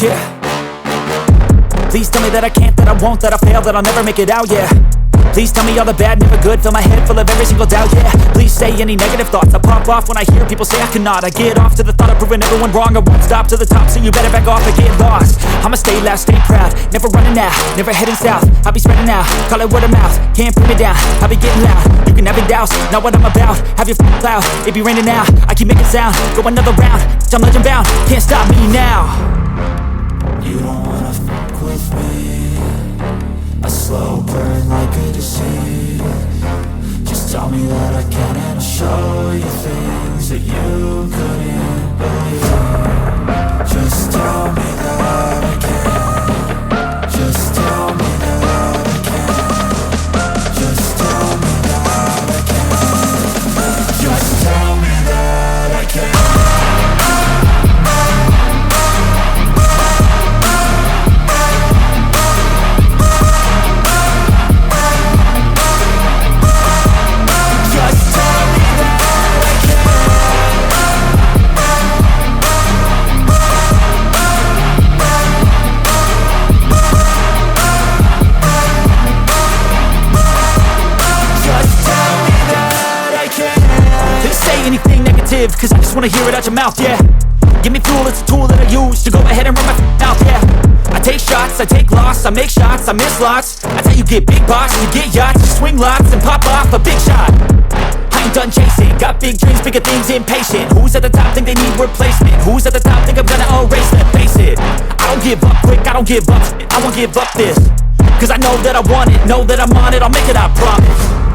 yeah. Please tell me that I can't, that I won't, that I'll fail, that I'll never make it out, yeah. Please tell me all the bad, never good, fill my head full of every single doubt, yeah. Please say any negative thoughts, I pop off when I hear people say I cannot. I get off to the thought of proving everyone wrong, I won't stop to the top, so you better back off and get lost. I'ma stay loud, stay proud, never running out, never heading south. I'll be spreading out, call it word of mouth, can't put me down, I'll be getting loud. You can have it douse, not what I'm about, have your cloud, it be raining now. I keep making sound, go another round, I'm legend bound, can't stop me now. You don't wanna fuck with me, a slow burn like a disease. Just tell me that I can and I'll show you things that you couldn't believe. Just tell me that I can. Just tell me that I can. Just tell me that I can. Just tell me that I can. Anything negative, cause I just wanna hear it out your mouth, yeah. Give me fuel, it's a tool that I use to go ahead and run my mouth, yeah. I take shots, I take loss, I make shots, I miss lots. That's how you get big boss, you get yachts, you swing lots and pop off a big shot. I ain't done chasing, got big dreams, bigger things, impatient. Who's at the top think they need replacement? Who's at the top think I'm gonna erase them? Face it, I don't give up quick, I don't give up, I won't give up this. Cause I know that I want it, know that I'm on it, I'll make it, I promise.